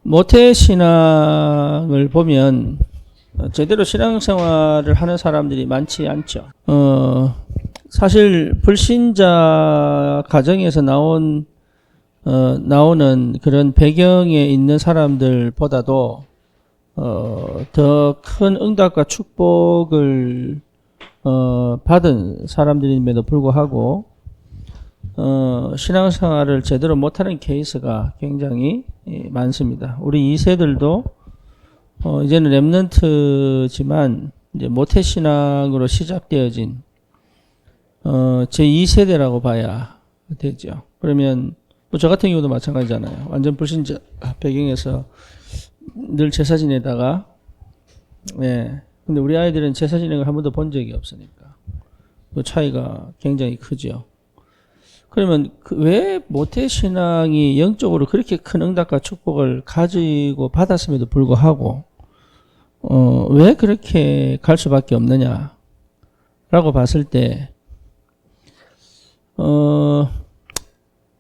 모태신앙을 보면 제대로 신앙생활을 하는 사람들이 많지 않죠. 사실 불신자 가정에서 나오는 그런 배경에 있는 사람들보다도 더 큰 응답과 축복을 받은 사람들임에도 불구하고 신앙생활을 제대로 못하는 케이스가 굉장히 많습니다. 우리 2세들도 이제는 랩런트지만 이제 모태신앙으로 시작되어진 제 2세대라고 봐야 되죠. 그러면 뭐 저 같은 경우도 마찬가지잖아요. 완전 불신자 배경에서 늘 제사 지내다가 근데 우리 아이들은 제사 지내는 걸 한 번도 본 적이 없으니까 그 차이가 굉장히 크죠. 그러면 왜 모태신앙이 영적으로 그렇게 큰 응답과 축복을 가지고 받았음에도 불구하고 왜 그렇게 갈 수밖에 없느냐라고 봤을 때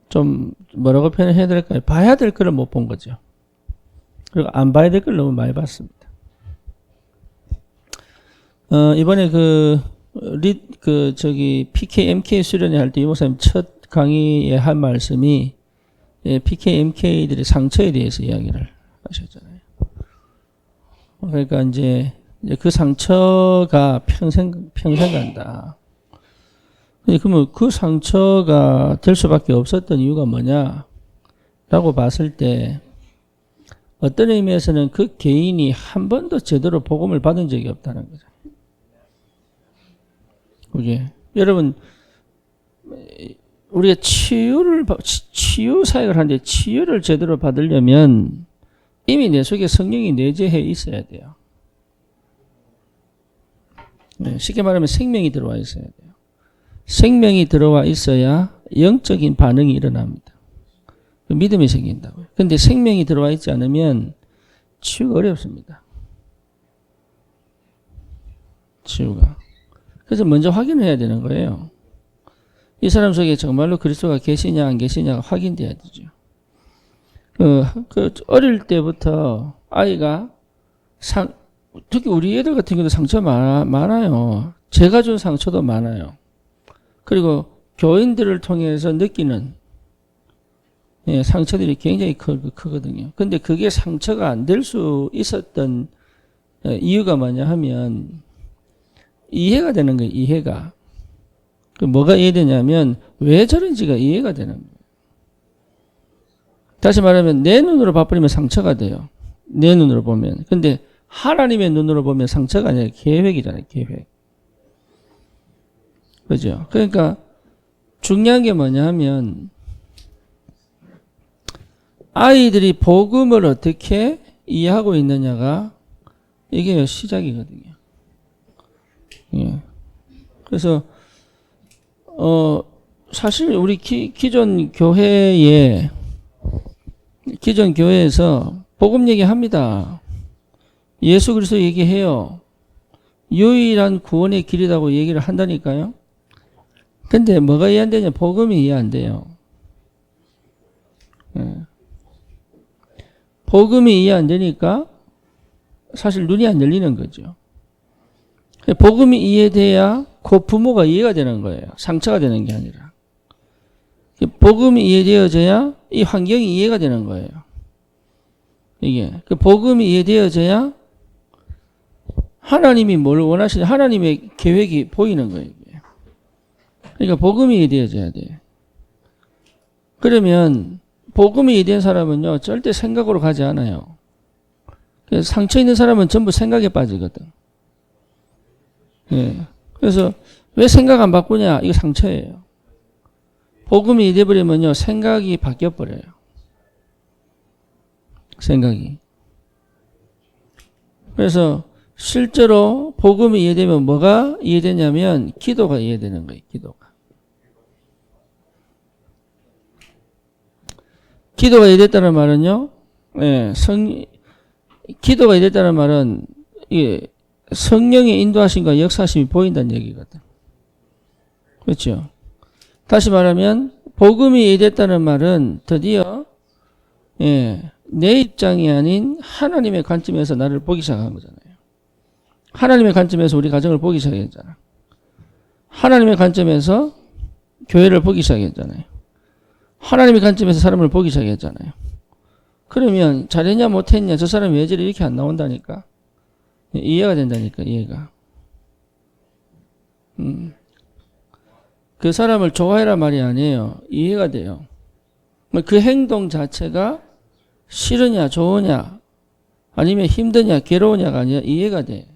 좀 뭐라고 표현해야 될까요? 봐야 될 거를 못 본 거죠. 그리고 안 봐야 될 걸 너무 많이 봤습니다. 이번에 PK, MK 수련회 할 때 유 목사님 첫 강의에 한 말씀이 PK, MK들의 상처에 대해서 이야기를 하셨잖아요. 그러니까 이제 그 상처가 평생 간다. 그러면 그 상처가 될 수밖에 없었던 이유가 뭐냐라고 봤을 때 어떤 의미에서는 그 개인이 한 번도 제대로 복음을 받은 적이 없다는 거죠. 그게 여러분 우리가 치유 사역을 하는데 치유를 제대로 받으려면 이미 내 속에 성령이 내재해 있어야 돼요. 쉽게 말하면 생명이 들어와 있어야 돼요. 생명이 들어와 있어야 영적인 반응이 일어납니다. 믿음이 생긴다고요. 근데 생명이 들어와 있지 않으면 치유가 어렵습니다. 치유가. 그래서 먼저 확인을 해야 되는 거예요. 이 사람 속에 정말로 그리스도가 계시냐 안 계시냐가 확인돼야 되죠. 어릴 때부터 아이가 특히 우리 애들 같은 경우도 상처 많아요. 제가 준 상처도 많아요. 그리고 교인들을 통해서 느끼는 상처들이 굉장히 크거든요. 근데 그게 상처가 안 될 수 있었던 이유가 뭐냐 하면 이해가 되는 거예요. 이해가. 뭐가 이해되냐면 왜 저런지가 이해가 되는 거예요. 다시 말하면 내 눈으로 봐버리면 상처가 돼요. 내 눈으로 보면. 근데 하나님의 눈으로 보면 상처가 아니라 계획이잖아요. 계획. 그죠? 그러니까 중요한 게 뭐냐 하면 아이들이 복음을 어떻게 이해하고 있느냐가 이게 시작이거든요. 예. 그래서 사실 우리 기존 교회에서 복음 얘기합니다. 예수 그리스도 얘기해요. 유일한 구원의 길이라고 얘기를 한다니까요. 근데 뭐가 이해 안 되냐? 복음이 이해 안 돼요. 예. 복음이 이해 안 되니까 사실 눈이 안 열리는 거죠. 복음이 이해돼야 그 부모가 이해가 되는 거예요. 상처가 되는 게 아니라. 복음이 이해되어져야 이 환경이 이해가 되는 거예요. 이게. 복음이 이해되어져야 하나님이 뭘 원하시냐, 하나님의 계획이 보이는 거예요. 이게. 그러니까 복음이 이해되어져야 돼. 그러면 복음이 이해된 사람은요, 절대 생각으로 가지 않아요. 상처 있는 사람은 전부 생각에 빠지거든. 예. 그래서 왜 생각 안 바꾸냐? 이거 상처예요. 복음이 이해돼버리면요, 생각이 바뀌어버려요. 생각이. 그래서 실제로 복음이 이해되면 뭐가 이해되냐면 기도가 이해되는 거예요. 기도가 이해됐다는 말은요, 기도가 이해됐다는 말은 성령의 인도하심과 역사심이 보인다는 얘기거든. 그렇죠? 다시 말하면 복음이 이해됐다는 말은 드디어 내 입장이 아닌 하나님의 관점에서 나를 보기 시작한 거잖아요. 하나님의 관점에서 우리 가정을 보기 시작했잖아. 하나님의 관점에서 교회를 보기 시작했잖아요. 하나님의 관점에서 사람을 보기 시작했잖아요. 그러면 잘했냐 못했냐 저 사람이 왜 저래 이렇게 안 나온다니까. 이해가 된다니까. 이해가. 그 사람을 좋아해라 말이 아니에요. 이해가 돼요. 그 행동 자체가 싫으냐 좋으냐 아니면 힘드냐 괴로우냐가 아니라 이해가 돼.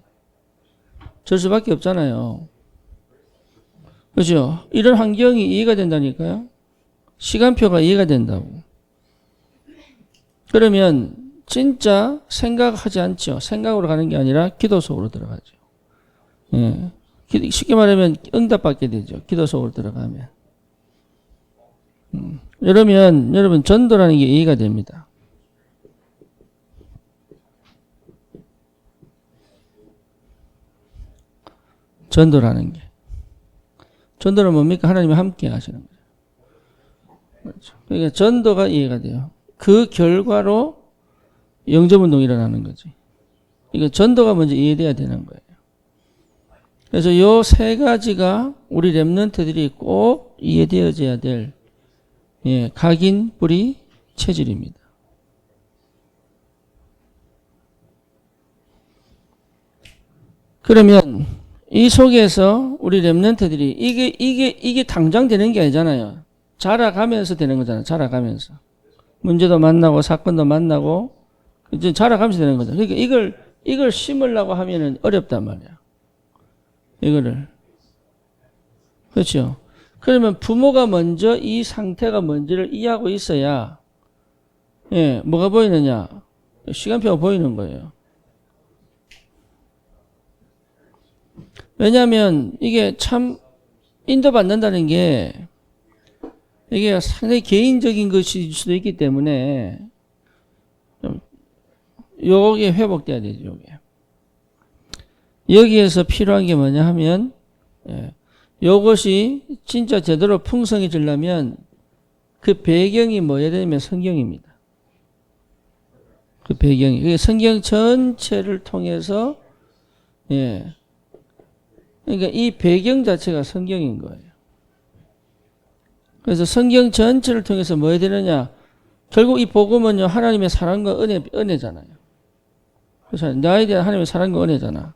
절 수밖에 없잖아요. 그렇죠? 이런 환경이 이해가 된다니까요. 시간표가 이해가 된다고. 그러면 진짜 생각하지 않죠. 생각으로 가는 게 아니라 기도 속으로 들어가죠. 예. 쉽게 말하면 응답받게 되죠. 기도 속으로 들어가면. 여러분 전도라는 게 이해가 됩니다. 전도라는 게. 전도는 뭡니까? 하나님이 함께 하시는 거죠. 그렇죠. 그러니까 전도가 이해가 돼요. 그 결과로 영접운동이 일어나는 거지. 그러니까 전도가 먼저 이해돼야 되는 거예요. 그래서 요 세 가지가 우리 렘넌트들이 꼭 이해되어져야 될 각인 뿌리 체질입니다. 그러면 이 속에서 우리 렘넌트들이 이게 당장 되는 게 아니잖아요. 자라가면서 되는 거잖아요. 자라가면서. 문제도 만나고 사건도 만나고 이제 자라가면서 되는 거죠. 그러니까 이걸 심으려고 하면은 어렵단 말이야. 이거를. 그렇죠. 그러면 부모가 먼저 이 상태가 뭔지를 이해하고 있어야 뭐가 보이느냐? 시간표가 보이는 거예요. 왜냐하면 이게 참 인도받는다는 게 이게 상당히 개인적인 것일 수도 있기 때문에 좀 요게 회복돼야 되죠. 요게. 여기에서 필요한 게 뭐냐 하면 요것이 진짜 제대로 풍성해지려면 그 배경이 뭐여야 되냐면 성경입니다. 그 배경이. 성경 전체를 통해서 그러니까 이 배경 자체가 성경인 거예요. 그래서 성경 전체를 통해서 뭐 해야 되느냐? 결국 이 복음은요, 하나님의 사랑과 은혜잖아요. 그래서 나에 대한 하나님의 사랑과 은혜잖아.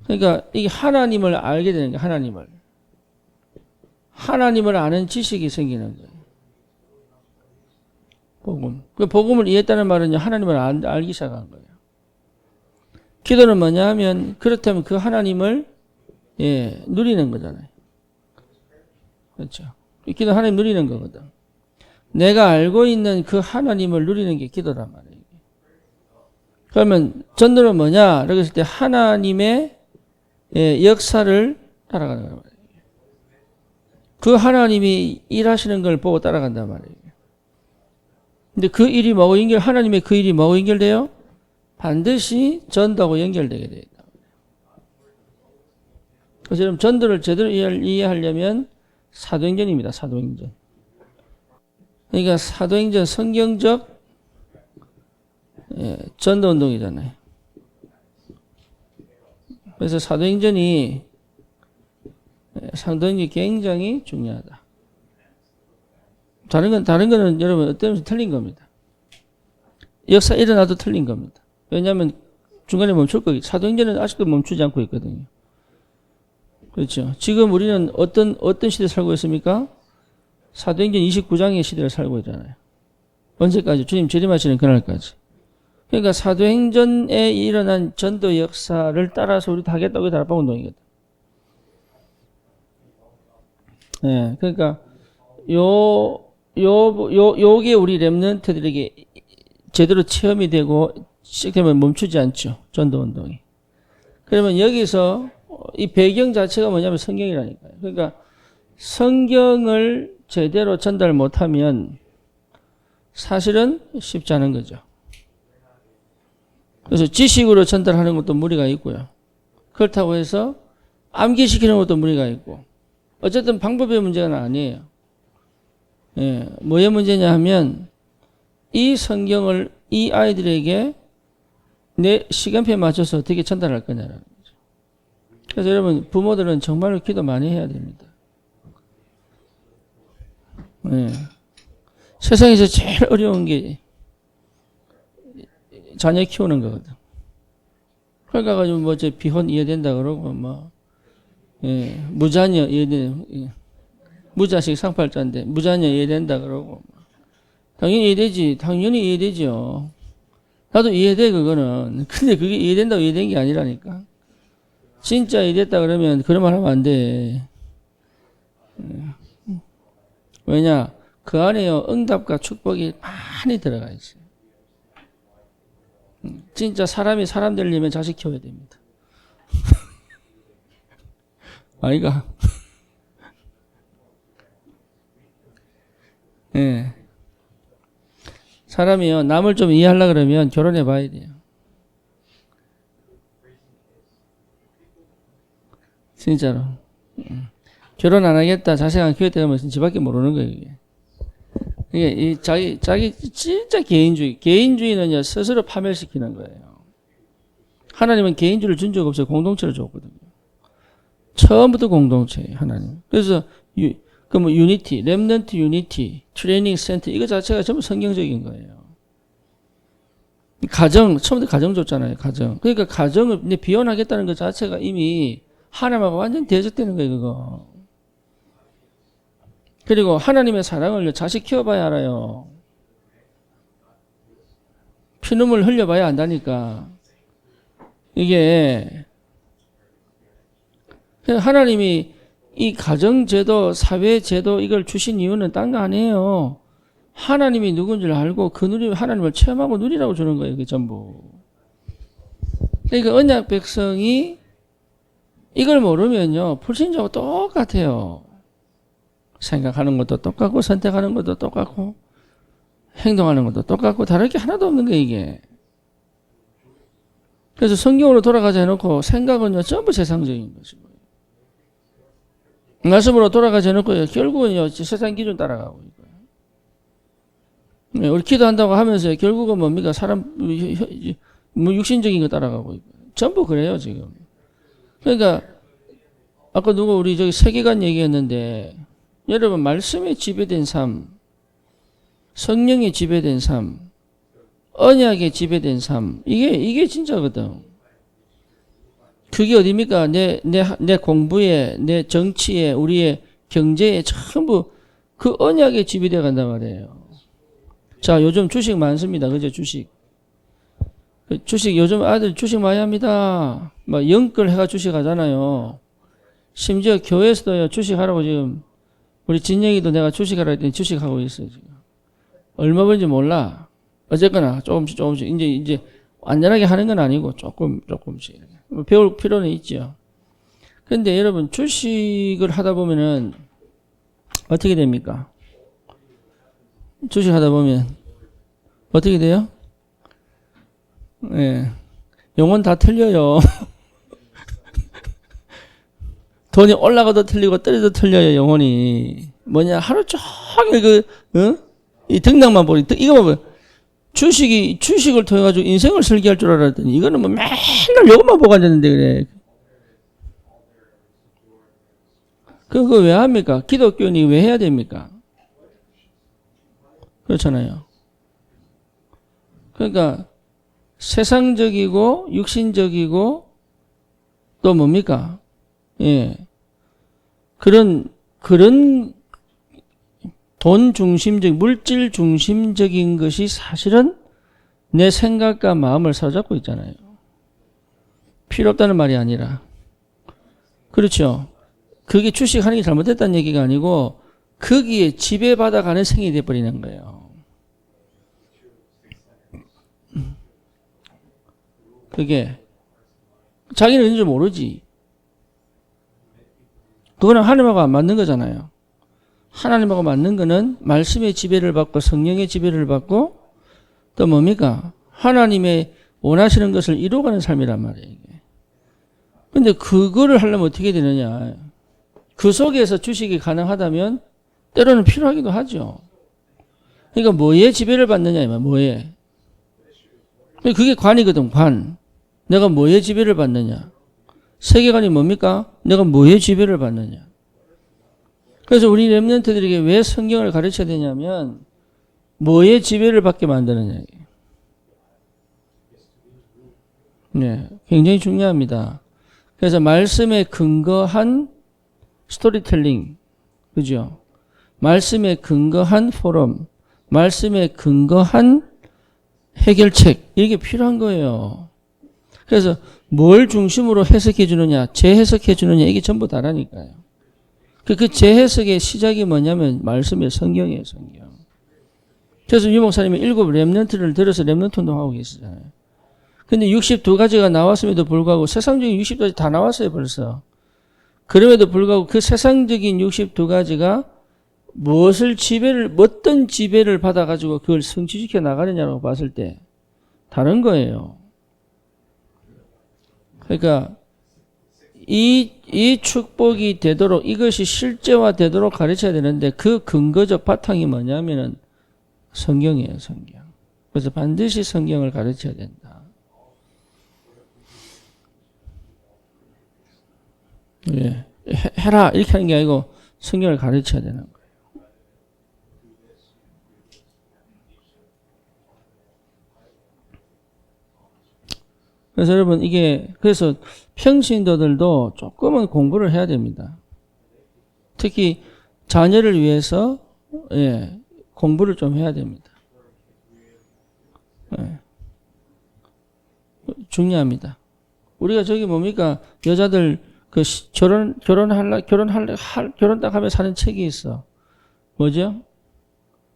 그러니까 이게 하나님을 알게 되는 거예요, 하나님을. 하나님을 아는 지식이 생기는 거예요. 복음. 그 복음을 이해했다는 말은요, 하나님을 알기 시작한 거예요. 기도는 뭐냐 하면, 그렇다면 그 하나님을 누리는 거잖아요. 그렇죠. 기도는 하나님 누리는 거거든. 내가 알고 있는 그 하나님을 누리는 게 기도란 말이에요. 그러면 전도는 뭐냐? 이렇게 했을 때 하나님의 역사를 따라가는 거란 말이에요. 그 하나님이 일하시는 걸 보고 따라간단 말이에요. 근데 그 일이 뭐하고 하나님의 그 일이 뭐하고 연결돼요? 반드시 전도하고 연결되게 되어 있다. 그래서 여러분 전도를 제대로 이해하려면 사도행전입니다. 사도행전. 그러니까 사도행전 성경적 전도운동이잖아요. 그래서 사도행전이 상당히 굉장히 중요하다. 다른 거는 여러분 어떤 면에서 틀린 겁니다. 역사 일어나도 틀린 겁니다. 왜냐하면 중간에 멈출 거기. 사도행전은 아직도 멈추지 않고 있거든요. 그렇죠. 지금 우리는 어떤 시대에 살고 있습니까? 사도행전 29장의 시대를 살고 있잖아요. 언제까지? 주님 재림하시는 그날까지. 그러니까 사도행전에 일어난 전도 역사를 따라서 우리도 하겠다고 해서 달방운동이거든. 그러니까 요게 우리 렘넌트들에게 제대로 체험이 되고 시작되면 멈추지 않죠. 전도운동이. 그러면 여기서 이 배경 자체가 뭐냐면 성경이라니까요. 그러니까 성경을 제대로 전달 못하면 사실은 쉽지 않은 거죠. 그래서 지식으로 전달하는 것도 무리가 있고요. 그렇다고 해서 암기시키는 것도 무리가 있고. 어쨌든 방법의 문제는 아니에요. 뭐의 문제냐 하면 이 성경을 이 아이들에게 내 시간표에 맞춰서 어떻게 전달할 거냐라는 거죠. 그래서 여러분 부모들은 정말로 기도 많이 해야 됩니다. 네. 세상에서 제일 어려운 게 자녀 키우는 거거든. 그러니까 가지고 뭐 저 비혼 이해된다 그러고 뭐 예, 무자녀 이해된 무자식 상팔자인데 무자녀 이해된다 그러고 당연히 이해되지. 당연히 이해되죠. 나도 이해돼 그거는. 근데 그게 이해된다고 이해된 게 아니라니까. 진짜 이해됐다 그러면 그런 말 하면 안 돼. 왜냐? 그 안에요 응답과 축복이 많이 들어가 있어요. 진짜 사람이 사람 되려면 자식 키워야 됩니다. 아이가. 예. 네. 사람이요 남을 좀 이해하려고 그러면 결혼해 봐야 돼요. 진짜로. 결혼 안 하겠다 자식 안 키우겠다 하면 지밖에 모르는 거예요. 이게 이 자기 진짜 개인주의는요 스스로 파멸시키는 거예요. 하나님은 개인주의를 준 적 없어요. 공동체를 줬거든요. 처음부터 공동체예요 하나님. 그래서 그 뭐 유니티, 렘넌트 유니티, 트레이닝 센터 이거 자체가 전부 성경적인 거예요. 가정 처음부터 가정 줬잖아요. 가정. 그러니까 가정을 비혼하겠다는 것 자체가 이미 하나님하고 완전 대적되는 거예요. 그거. 그리고 하나님의 사랑을 자식 키워봐야 알아요. 피눈물 흘려봐야 안다니까. 이게 하나님이 이 가정제도, 사회제도 이걸 주신 이유는 딴 거 아니에요. 하나님이 누군지를 알고 그 하나님을 체험하고 누리라고 주는 거예요. 그게 전부. 그러니까 언약 백성이 이걸 모르면요. 불신자하고 똑같아요. 생각하는 것도 똑같고 선택하는 것도 똑같고 행동하는 것도 똑같고 다를 게 하나도 없는 거예요. 이게. 그래서 성경으로 돌아가자 해놓고 생각은요. 전부 세상적인 것이고 말씀으로 돌아가지 않고요. 결국은요, 세상 기준 따라가고 있고요. 네, 우리 기도한다고 하면서 결국은 뭡니까? 사람, 뭐 육신적인 거 따라가고 있고요. 전부 그래요, 지금. 그러니까, 아까 우리 저기 세계관 얘기했는데, 여러분, 말씀에 지배된 삶, 성령에 지배된 삶, 언약에 지배된 삶, 이게 진짜거든. 그게 어디입니까? 내 공부에, 내 정치에, 우리의 경제에 전부 그 언약에 지배되어 간단 말이에요. 자, 요즘 주식 많습니다. 그죠? 주식. 요즘 아들 주식 많이 합니다. 막 영끌 해가 주식 하잖아요. 심지어 교회에서도요, 주식 하라고 지금, 우리 진영이도 내가 주식 하라 했더니 주식 하고 있어요, 지금. 얼마 버는지 몰라. 어쨌거나 조금씩, 이제 완전하게 하는 건 아니고 조금씩. 배울 필요는 있죠. 근데 여러분, 주식을 하다 보면은, 어떻게 됩니까? 주식 하다 보면, 어떻게 돼요? 예. 네. 영혼 다 틀려요. 돈이 올라가도 틀리고 떨어져도 틀려요, 영혼이. 뭐냐, 하루 종일 이 등락만 보니, 이거만 보니, 주식을 통해가지고 인생을 설계할 줄 알았더니, 이거는 뭐 맨날 이것만 보고 앉았는데, 그래. 그거 왜 합니까? 기독교인이 왜 해야 됩니까? 그렇잖아요. 그러니까, 세상적이고, 육신적이고, 또 뭡니까? 예. 그런 돈 중심적, 물질 중심적인 것이 사실은 내 생각과 마음을 사로잡고 있잖아요. 필요 없다는 말이 아니라. 그렇죠. 그게 주식하는 게 잘못됐다는 얘기가 아니고 거기에 지배받아가는 생이 돼버리는 거예요. 그게 자기는 있는 줄 모르지. 그거는 하나님하고 안 맞는 거잖아요. 하나님하고 맞는 거는 말씀의 지배를 받고 성령의 지배를 받고 또 뭡니까? 하나님의 원하시는 것을 이루어가는 삶이란 말이에요. 이게. 근데 그거를 하려면 어떻게 되느냐. 그 속에서 주식이 가능하다면 때로는 필요하기도 하죠. 그러니까 뭐에 지배를 받느냐, 뭐에. 그게 관이거든, 관. 내가 뭐에 지배를 받느냐. 세계관이 뭡니까? 내가 뭐에 지배를 받느냐. 그래서 우리 렘넌트들에게 왜 성경을 가르쳐야 되냐면 뭐에 지배를 받게 만드느냐. 네, 굉장히 중요합니다. 그래서 말씀에 근거한 스토리텔링, 그죠? 말씀에 근거한 포럼, 말씀에 근거한 해결책, 이게 필요한 거예요. 그래서 뭘 중심으로 해석해 주느냐, 재해석해 주느냐, 이게 전부 다라니까요. 그 재해석의 시작이 뭐냐면 말씀의 성경이에요, 성경. 그래서 유 목사님이 7 렘넌트를 들어서 렘넌트 운동하고 계시잖아요. 근데 62가지가 나왔음에도 불구하고 세상적인 62가지 다 나왔어요, 벌써. 그럼에도 불구하고 그 세상적인 62가지가 무엇을 어떤 지배를 받아가지고 그걸 성취시켜 나가느냐고 봤을 때 다른 거예요. 그러니까 이 축복이 되도록, 이것이 실제화되도록 가르쳐야 되는데 그 근거적 바탕이 뭐냐면은 성경이에요, 성경. 그래서 반드시 성경을 가르쳐야 된다. 예. 해라 이렇게 하는 게 아니고 성경을 가르쳐야 되는 거예요. 그래서 여러분 그래서 평신도들도 조금은 공부를 해야 됩니다. 특히 자녀를 위해서 공부를 좀 해야 됩니다. 중요합니다. 우리가 저기 뭡니까? 여자들 결혼 딱 하면 사는 책이 있어. 뭐죠?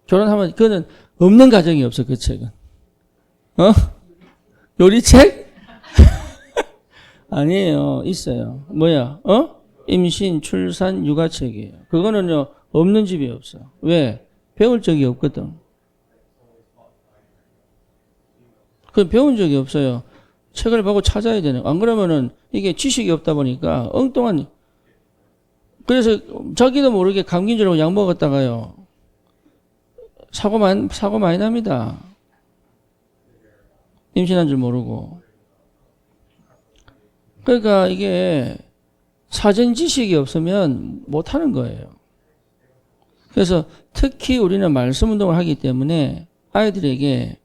결혼하면, 그거는 없는 가정이 없어, 그 책은. 요리책? 아니에요. 있어요. 뭐야? 임신, 출산, 육아책이에요. 그거는요, 없는 집이 없어. 왜? 배울 적이 없거든. 그건 배운 적이 없어요. 책을 보고 찾아야 되는. 안 그러면은 이게 지식이 없다 보니까 엉뚱한. 그래서 자기도 모르게 감기인 줄 알고 약 먹었다가요. 사고 많이 납니다. 임신한 줄 모르고. 그러니까 이게 사전 지식이 없으면 못하는 거예요. 그래서 특히 우리는 말씀 운동을 하기 때문에 아이들에게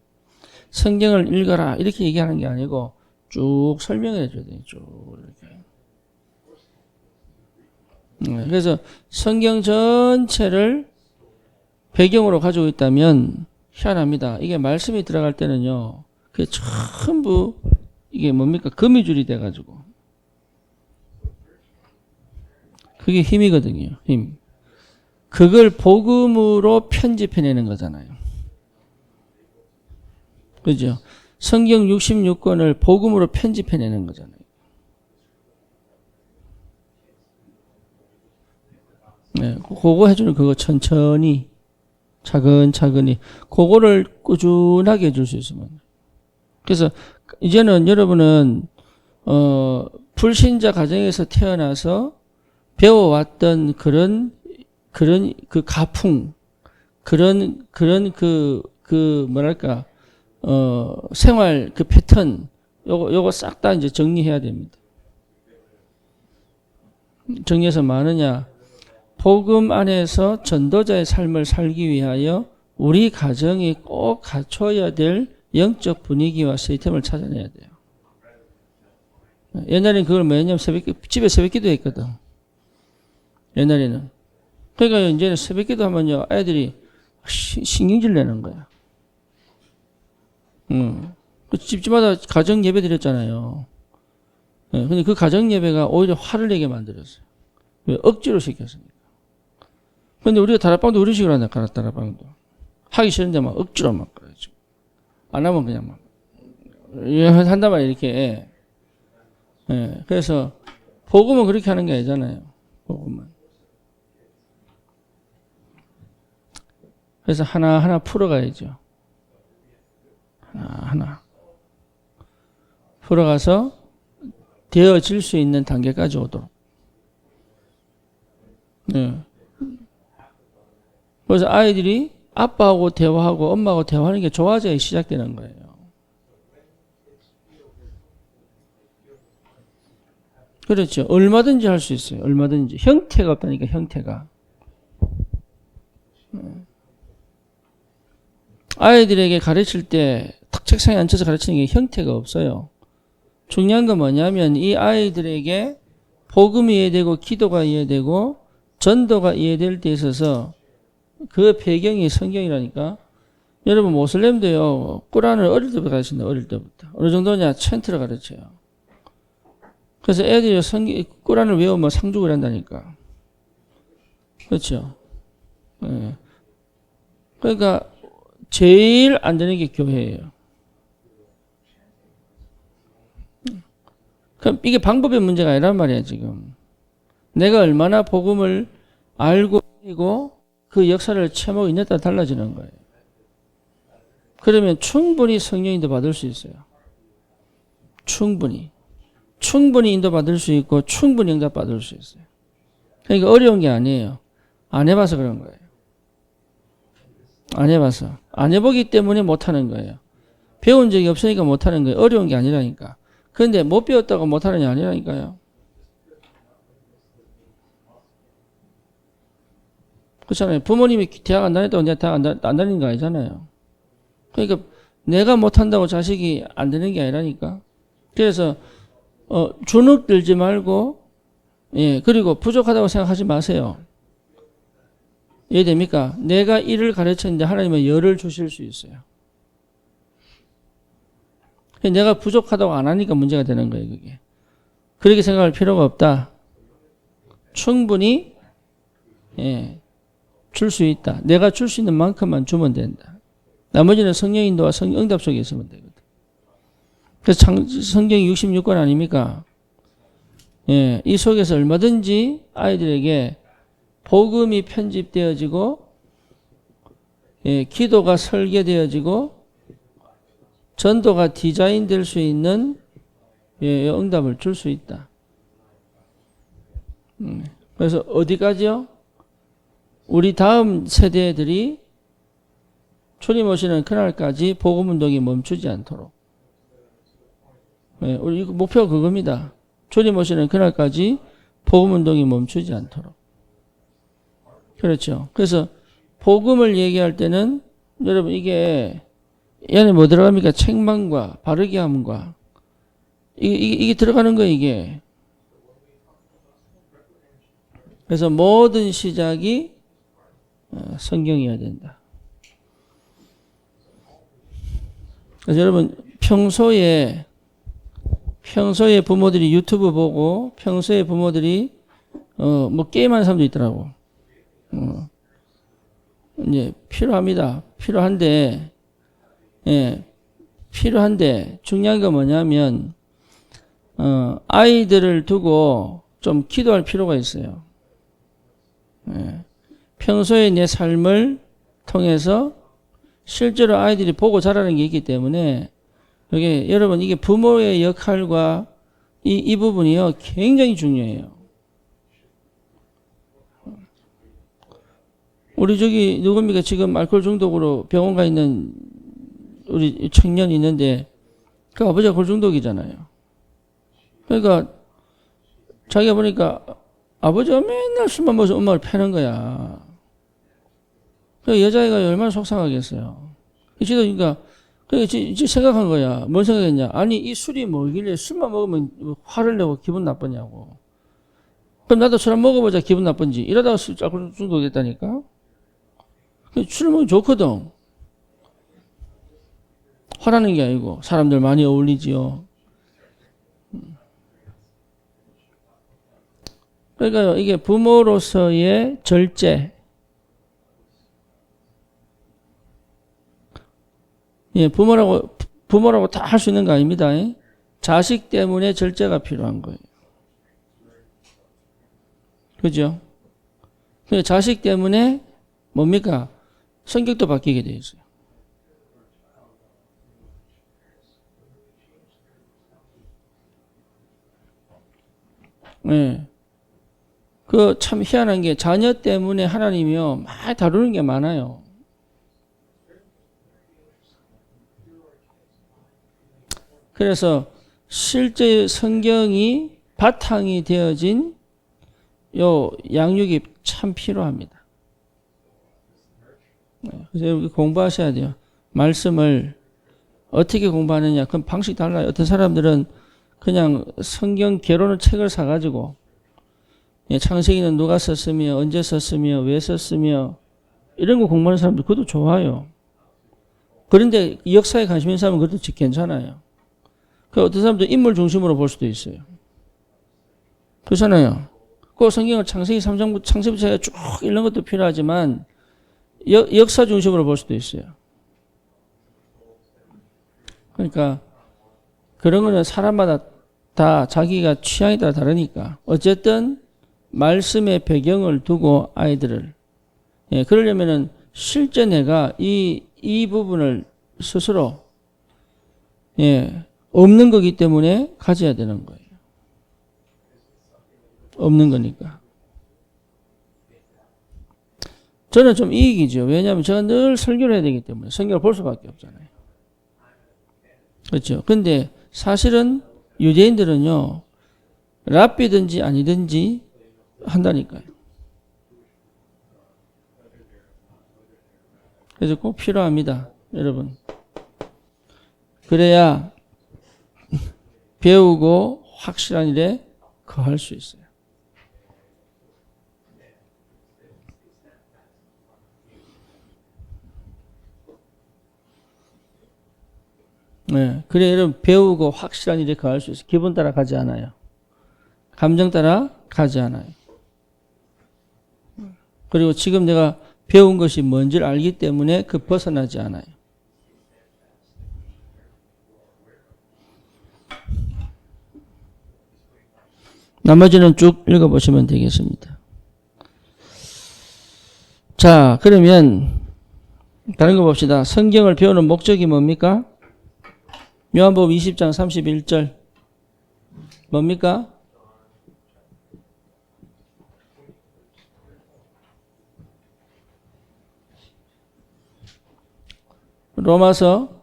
성경을 읽어라 이렇게 얘기하는 게 아니고 쭉 설명해 줘야 돼요. 쭉 이렇게. 그래서 성경 전체를 배경으로 가지고 있다면 희한합니다. 이게 말씀이 들어갈 때는요. 그게 전부 이게 뭡니까? 거미줄이 돼가지고. 그게 힘이거든요. 힘. 그걸 복음으로 편집해내는 거잖아요. 그죠? 성경 66권을 복음으로 편집해내는 거잖아요. 네, 그거 해주는 그거 천천히 차근차근히 그거를 꾸준하게 해줄 수 있으면. 그래서 이제는 여러분은 불신자 가정에서 태어나서 배워왔던 그런 그 가풍, 그런 뭐랄까 생활 그 패턴 요거 싹 다 이제 정리해야 됩니다. 정리해서 뭐 하느냐? 복음 안에서 전도자의 삶을 살기 위하여 우리 가정이 꼭 갖춰야 될 영적 분위기와 시스템을 찾아내야 돼요. 옛날에는 그걸 뭐였냐면 집에 새벽기도 했거든. 옛날에는. 그러니까 이제는 새벽기도 하면요, 아이들이 신경질 내는 거야. 집집마다 가정 예배 드렸잖아요. 근데 그 가정 예배가 오히려 화를 내게 만들었어요. 왜? 억지로 시켰으니까. 근데 우리가 다락방도 우리 식으로 한다, 다락방도. 하기 싫은데 막 억지로 막 그러죠. 안 하면 그냥 막. 한단 말이야, 이렇게. 그래서, 복음은 그렇게 하는 게 아니잖아요. 복음은. 그래서 하나하나 풀어가야죠. 하나하나. 풀어가서 되어질 수 있는 단계까지 오도록. 그래서 아이들이 아빠하고 대화하고 엄마하고 대화하는 게 좋아져야 시작되는 거예요. 그렇죠. 얼마든지 할 수 있어요. 얼마든지. 형태가 없다니까, 형태가. 아이들에게 가르칠 때 탁 책상에 앉혀서 가르치는 게 형태가 없어요. 중요한 건 뭐냐면 이 아이들에게 복음이 이해되고 기도가 이해되고 전도가 이해될 때 있어서 그 배경이 성경이라니까. 여러분 모슬렘도요. 꾸란을 어릴 때부터 가르친다. 어릴 때부터. 어느 정도냐? 찬트를 가르쳐요. 그래서 애들이 꾸란을 외우면 상죽을 한다니까. 그렇죠. 네. 그러니까 제일 안 되는 게 교회예요. 그럼 이게 방법의 문제가 아니란 말이야 지금. 내가 얼마나 복음을 알고 그리고 그 역사를 체험하고 있냐에 따라 달라지는 거예요. 그러면 충분히 성령 인도 받을 수 있어요. 충분히 인도받을 수 있고 충분히 응답받을 수 있어요. 그러니까 어려운 게 아니에요. 안 해봐서 그런 거예요. 안 해봐서. 안 해보기 때문에 못하는 거예요. 배운 적이 없으니까 못하는 거예요. 어려운 게 아니라니까. 그런데 못 배웠다고 못하는 게 아니라니까요. 그렇잖아요. 부모님이 대학 안 다녔다고 내가 대학 안 다니는 거 아니잖아요. 그러니까 내가 못한다고 자식이 안 되는 게 아니라니까. 그래서 주눅 들지 말고, 예, 그리고 부족하다고 생각하지 마세요. 이해됩니까? 내가 일을 가르쳤는데 하나님은 열을 주실 수 있어요. 내가 부족하다고 안 하니까 문제가 되는 거예요, 그게. 그렇게 생각할 필요가 없다. 충분히, 예, 줄 수 있다. 내가 줄 수 있는 만큼만 주면 된다. 나머지는 성령 인도와 성령 응답 속에 있으면 되거든. 그래서 성경이 66권 아닙니까? 예, 이 속에서 얼마든지 아이들에게 복음이 편집되어지고, 예, 기도가 설계되어지고, 전도가 디자인될 수 있는, 예, 응답을 줄 수 있다. 그래서 어디까지요? 우리 다음 세대들이 주님 오시는 그날까지 복음 운동이 멈추지 않도록. 예, 우리 목표가 그겁니다. 주님 오시는 그날까지 복음 운동이 멈추지 않도록. 그렇죠. 그래서 복음을 얘기할 때는 여러분 이게 이 안에 뭐 들어갑니까? 책망과 바르게 함과 이게 들어가는 거예요, 이게. 그래서 모든 시작이 성경이어야 된다. 그래서 여러분 평소에 부모들이 유튜브 보고 평소에 부모들이 뭐 게임하는 사람도 있더라고. 이제 필요합니다. 필요한데, 예, 필요한데 중요한 건 뭐냐면 아이들을 두고 좀 기도할 필요가 있어요. 예, 평소에 내 삶을 통해서 실제로 아이들이 보고 자라는 게 있기 때문에 이게 여러분 이게 부모의 역할과 이 부분이요 굉장히 중요해요. 우리 저기 누굽니까 지금 알코올 중독으로 병원 가 있는 우리 청년이 있는데 그 아버지가 알코올 중독이잖아요. 그러니까 자기가 보니까 아버지가 맨날 술만 먹어서 엄마를 패는 거야. 그 여자애가 얼마나 속상하겠어요. 그러니까 지 생각한 거야. 뭔 생각했냐? 아니 이 술이 뭐길래 술만 먹으면 화를 내고 기분 나쁘냐고. 그럼 나도 술 안 먹어보자 기분 나쁜지. 이러다가 알코올 중독됐다니까. 술 먹으면 좋거든. 화나는 게 아니고 사람들 많이 어울리지요. 그러니까 이게 부모로서의 절제. 예, 부모라고 다 할 수 있는 거 아닙니다. 자식 때문에 절제가 필요한 거예요. 그죠? 자식 때문에 뭡니까? 성격도 바뀌게 돼 있어요. 네. 그 참 희한한 게 자녀 때문에 하나님이요 많이 다루는 게 많아요. 그래서 실제 성경이 바탕이 되어진 요 양육이 참 필요합니다. 그래서 여러분 공부하셔야 돼요. 말씀을 어떻게 공부하느냐. 그럼 방식 달라요. 어떤 사람들은 그냥 성경 개론의 책을 사가지고 창세기는 누가 썼으며 언제 썼으며 왜 썼으며 이런 거 공부하는 사람들 그것도 좋아요. 그런데 역사에 관심 있는 사람은 그것도 괜찮아요. 그 어떤 사람도 인물 중심으로 볼 수도 있어요. 그렇잖아요. 그 성경을 창세기 3장부터 창세부터 쭉 읽는 것도 필요하지만 역사 중심으로 볼 수도 있어요. 그러니까 그런 거는 사람마다 다 자기가 취향에 따라 다르니까 어쨌든 말씀의 배경을 두고 아이들을 그러려면은 실제 내가 이 부분을 스스로 없는 거기 때문에 가져야 되는 거예요. 없는 거니까. 저는 좀 이익이죠. 왜냐하면 제가 늘 설교를 해야 되기 때문에 성경을 볼 수밖에 없잖아요. 그렇죠. 근데 사실은 유대인들은요, 랍비든지 아니든지 한다니까요. 그래서 꼭 필요합니다, 여러분. 그래야 배우고 확실한 일에 거할 수 있어요. 네, 그래 여러분 배우고 확실한 일에 거할 수 있어요. 기분 따라 가지 않아요. 감정 따라 가지 않아요. 그리고 지금 내가 배운 것이 뭔지를 알기 때문에 그 벗어나지 않아요. 나머지는 쭉 읽어보시면 되겠습니다. 자, 그러면 다른 거 봅시다. 성경을 배우는 목적이 뭡니까? 요한복음 20장 31절 뭡니까? 로마서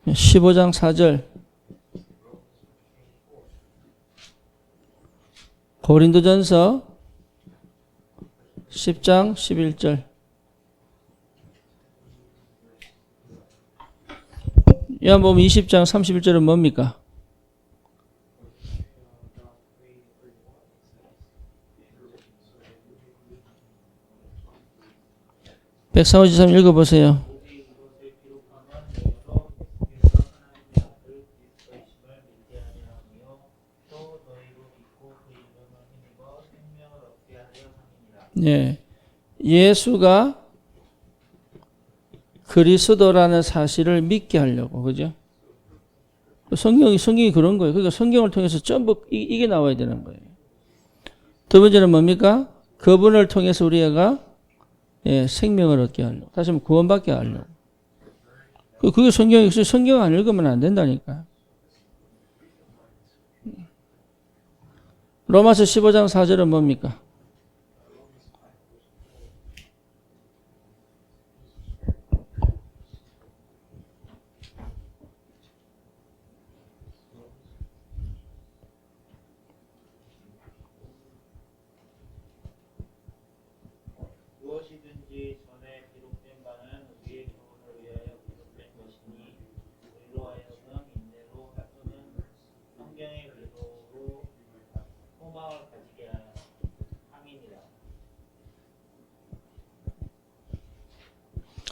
15장 4절 고린도전서 10장 11절 요한복음 20장 31절은 뭡니까? 백상호지사 읽어보세요. 네, 예수가 그리스도라는 사실을 믿게 하려고, 그죠? 성경이 그런 거예요. 그러니까 성경을 통해서 전부 이게 나와야 되는 거예요. 두 번째는 뭡니까? 그분을 통해서 우리가 생명을 얻게 하려고. 다시 한번 구원받게 하려고. 그게 성경 안 읽으면 안 된다니까. 로마서 15장 4절은 뭡니까? 무엇이든지 전에 기록된 바는 우리의 교훈을 위하여 기록된 것이니 우리로 하여금 인내로 또는 성경의 의도로 소망을 가지게 함이니라.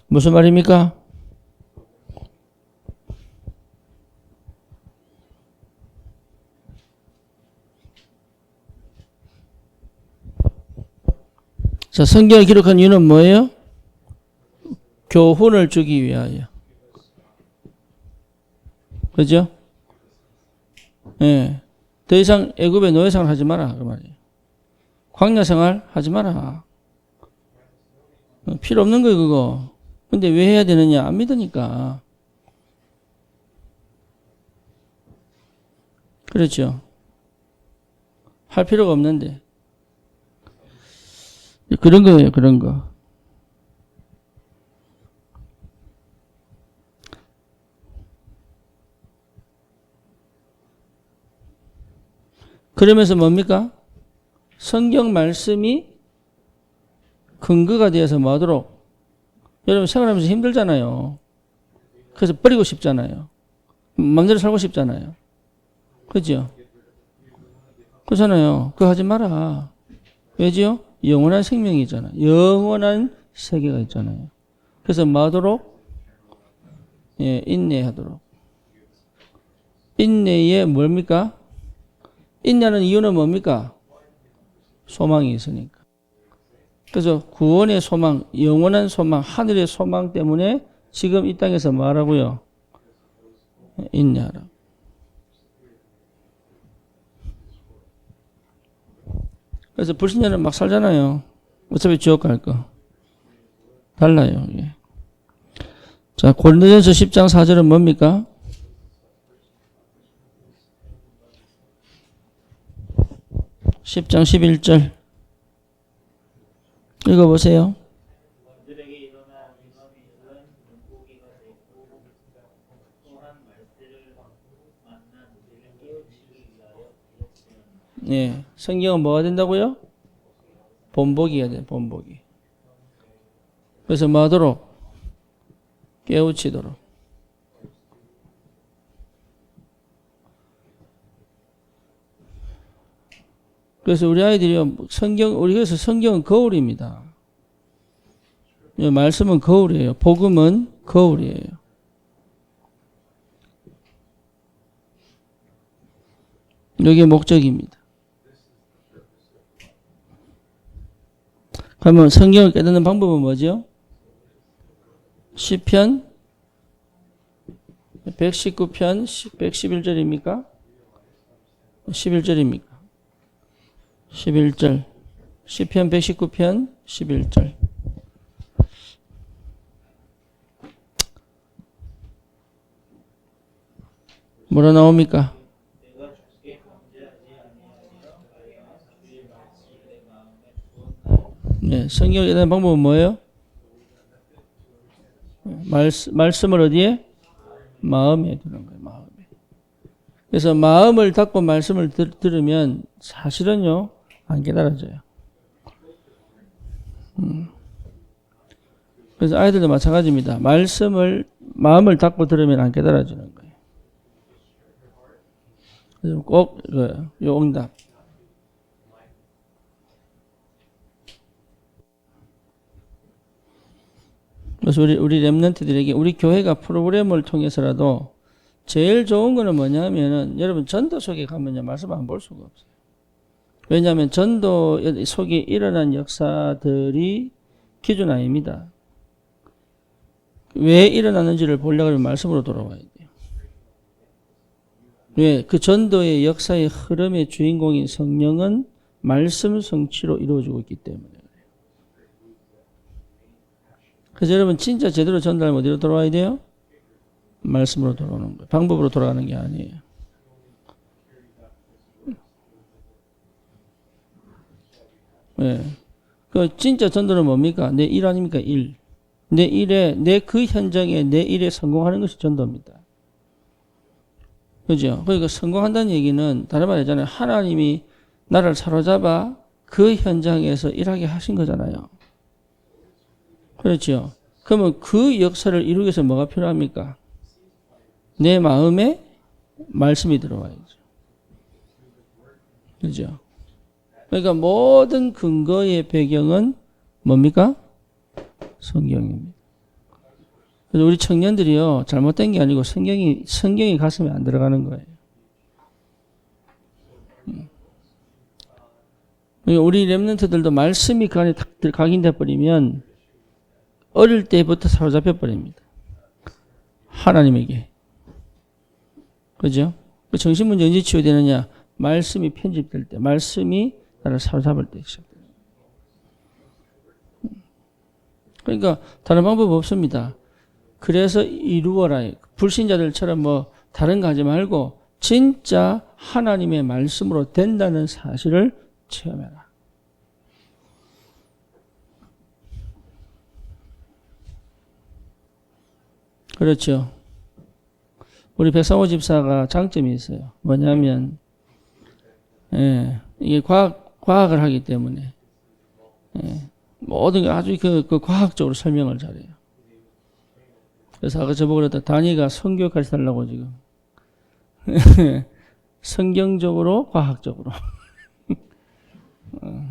무슨 말입니까? 자, 성경을 기록한 이유는 뭐예요? 교훈을 주기 위하여. 그죠? 예. 더 이상 애굽의 노예생활 하지 마라. 그 말이에요. 광야생활 하지 마라. 필요 없는 거예요, 그거. 근데 왜 해야 되느냐? 안 믿으니까. 그렇죠. 할 필요가 없는데. 그런 거예요, 그런 거. 그러면서 뭡니까? 성경 말씀이 근거가 되어서 뭐하도록? 여러분 생활하면서 힘들잖아요. 그래서 버리고 싶잖아요. 마음대로 살고 싶잖아요. 그죠? 그렇잖아요. 그거 하지 마라. 왜지요? 영원한 생명이잖아. 영원한 세계가 있잖아요. 그래서 뭐하도록? 예, 인내하도록. 인내에 뭡니까? 인내하는 이유는 뭡니까? 소망이 있으니까. 그래서 구원의 소망, 영원한 소망, 하늘의 소망 때문에 지금 이 땅에서 뭐하라고요? 인내하라. 그래서 불신자는 막 살잖아요. 어차피 지옥 갈 거. 달라요. 이게. 자, 고린도전서 10장 4절은 뭡니까? 10장 11절 읽어보세요. 그들에게 일어나 위험이 물고기가 되고 또한 말세를 만난 우리를 깨우치기 위하여 기록되었느니라. 예, 성경은 뭐가 된다고요? 본보기가 돼, 본보기. 그래서 뭐 하도록? 깨우치도록. 그래서 우리 아이들이 그래서 성경은 거울입니다. 말씀은 거울이에요. 복음은 거울이에요. 이게 목적입니다. 그러면 성경을 깨닫는 방법은 뭐죠? 시편 119편 111절입니까? 11절입니까? 11절. 시편 119편 11절. 뭐라 나옵니까? 내가 주께 범죄하지 아니하며 주의 말씀을 내 마음에 두었나이다. 네, 성경을 깨닫는 방법은 뭐예요? 말씀을 어디에? 마음에 두는 거예요. 마음에. 그래서 마음을 닫고 말씀을 들으면 사실은요 안 깨달아져요. 그래서 아이들도 마찬가지입니다. 마음을 닫고 들으면 안 깨달아지는 거예요. 그래서 꼭 요 응답. 그래서 우리 렘넌트들에게 우리 교회가 프로그램을 통해서라도 제일 좋은 거는 뭐냐면은 여러분 전도 속에 가면요 말씀 안 볼 수가 없어요. 왜냐하면 전도 속에 일어난 역사들이 기준 아닙니다. 왜 일어났는지를 보려고 하면 말씀으로 돌아와야 돼요. 왜? 그 전도의 역사의 흐름의 주인공인 성령은 말씀 성취로 이루어지고 있기 때문에. 그래서 여러분 진짜 제대로 전달하면 어디로 돌아와야 돼요? 말씀으로 돌아오는 거예요. 방법으로 돌아가는 게 아니에요. 네. 그 진짜 전도는 뭡니까? 내 일 아닙니까? 일. 내 일에, 내 그 현장에 내 일에 성공하는 것이 전도입니다. 그죠? 그러니까 성공한다는 얘기는 다른 말 하잖아요. 하나님이 나를 사로잡아 그 현장에서 일하게 하신 거잖아요. 그렇죠? 그러면 그 역사를 이루기 위해서 뭐가 필요합니까? 내 마음에 말씀이 들어와야죠. 그죠? 그러니까 모든 근거의 배경은 뭡니까? 성경입니다. 그래서 우리 청년들이요, 잘못된 게 아니고 성경이 가슴에 안 들어가는 거예요. 우리 렘넌트들도 말씀이 그 안에 딱 각인돼 버리면 어릴 때부터 사로잡혀 버립니다. 하나님에게. 그죠? 그 정신문제 언제 치유되느냐? 말씀이 편집될 때, 말씀이 나를 사로잡을 때 시작돼요. 그러니까 다른 방법 없습니다. 그래서 이루어라. 불신자들처럼 뭐 다른 거 하지 말고 진짜 하나님의 말씀으로 된다는 사실을 체험해라. 그렇죠. 우리 백상호 집사가 장점이 있어요. 뭐냐면 예, 이게 과학을 하기 때문에 예, 모든 게 아주 그 과학적으로 설명을 잘해요. 그래서 아까 저보고 그랬다. 단이가 성교육까지 달라고 지금. 성경적으로 과학적으로.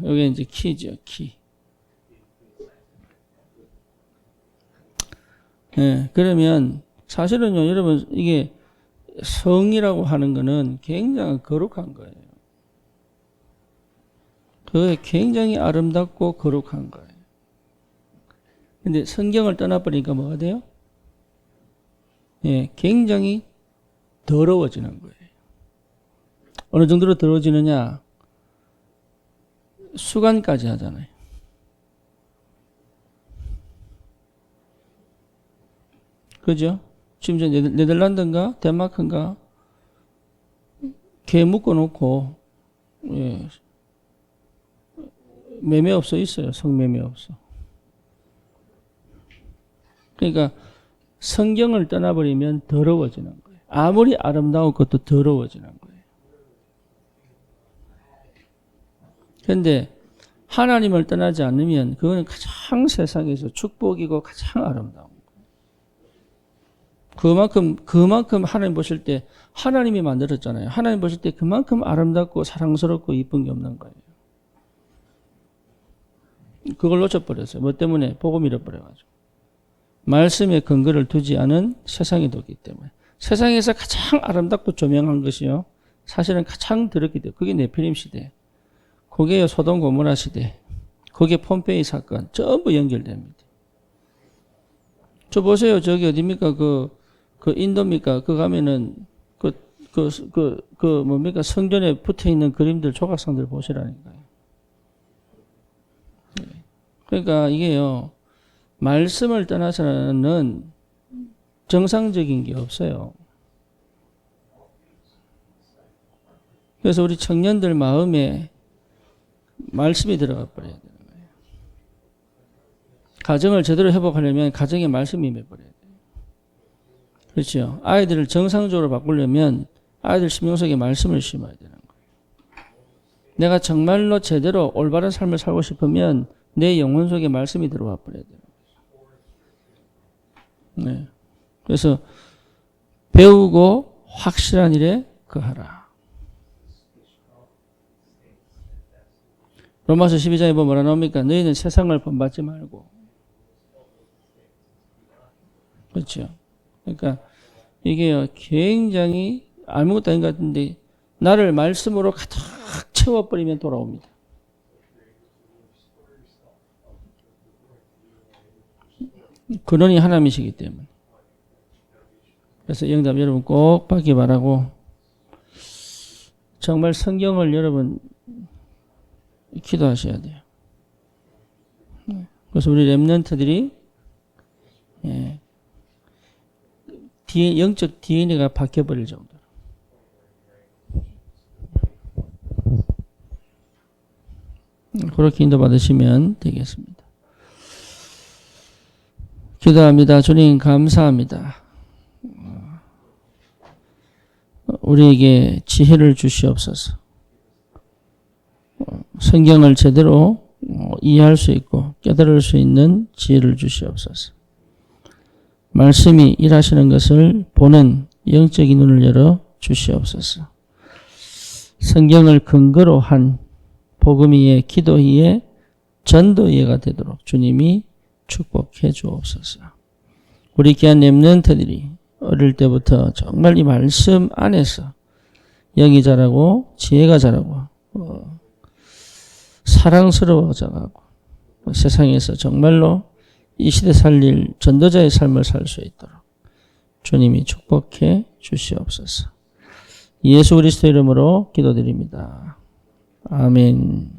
여기 이제 키죠, 키. 예, 그러면 사실은요, 여러분, 이게 성이라고 하는 거는 굉장히 거룩한 거예요. 그게 굉장히 아름답고 거룩한 거예요. 근데 성경을 떠나버리니까 뭐가 돼요? 예, 굉장히 더러워지는 거예요. 어느 정도로 더러워지느냐? 수간까지 하잖아요. 그죠? 지금 저 네덜란드인가? 덴마크인가? 개 묶어놓고, 예, 매매 없어 있어요. 성매매 없어. 그러니까 성경을 떠나버리면 더러워지는 거예요. 아무리 아름다운 것도 더러워지는 거예요. 그런데 하나님을 떠나지 않으면 그거는 가장 세상에서 축복이고 가장 아름다운 거예요. 그만큼 하나님 보실 때 하나님이 만들었잖아요. 하나님 보실 때 그만큼 아름답고 사랑스럽고 이쁜 게 없는 거예요. 그걸 놓쳐버렸어요. 뭐 때문에? 복음 잃어버려가지고. 말씀에 근거를 두지 않은 세상이 됐기 때문에. 세상에서 가장 아름답고 조명한 것이요. 사실은 가장 더럽게 돼요. 그게 네피림 시대. 그게 소돔 고모라 시대. 그게 폼페이 사건. 전부 연결됩니다. 저 보세요. 저기 어딥니까? 그 인도입니까? 그 가면은 뭡니까? 성전에 붙어 있는 그림들, 조각상들 보시라니까요. 그러니까 이게요. 말씀을 떠나서는 정상적인 게 없어요. 그래서 우리 청년들 마음에 말씀이 들어가 버려야 되는 거예요. 가정을 제대로 회복하려면 가정에 말씀이 임해버려야 돼요. 그렇죠. 아이들을 정상적으로 바꾸려면 아이들 심령 속에 말씀을 심어야 되는 거예요. 내가 정말로 제대로 올바른 삶을 살고 싶으면 내 영혼 속에 말씀이 들어와 버려야 돼요. 네. 그래서 배우고 확실한 일에 거하라. 로마서 12장에 보면 뭐라 나옵니까? 너희는 세상을 본받지 말고. 그렇죠. 그러니까 이게 굉장히 아무것도 아닌 것 같은데 나를 말씀으로 가득 채워버리면 돌아옵니다. 근원이 하나님이시기 때문에. 그래서 영답 여러분 꼭 받기 바라고 정말 성경을 여러분 기도하셔야 돼요. 그래서 우리 렘넌트들이 영적 DNA가 바뀌어버릴 정도로. 그렇게 인도받으시면 되겠습니다. 기도합니다. 주님 감사합니다. 우리에게 지혜를 주시옵소서. 성경을 제대로 이해할 수 있고 깨달을 수 있는 지혜를 주시옵소서. 말씀이 일하시는 것을 보는 영적인 눈을 열어 주시옵소서. 성경을 근거로 한 복음이의 기도이의 전도이해가 되도록 주님이 축복해 주옵소서. 우리 귀한 렘넌트들이 어릴 때부터 정말 이 말씀 안에서 영이 자라고 지혜가 자라고 사랑스러워 자라고 세상에서 정말로 이 시대 살릴 전도자의 삶을 살 수 있도록 주님이 축복해 주시옵소서. 예수 그리스도 이름으로 기도드립니다. 아멘.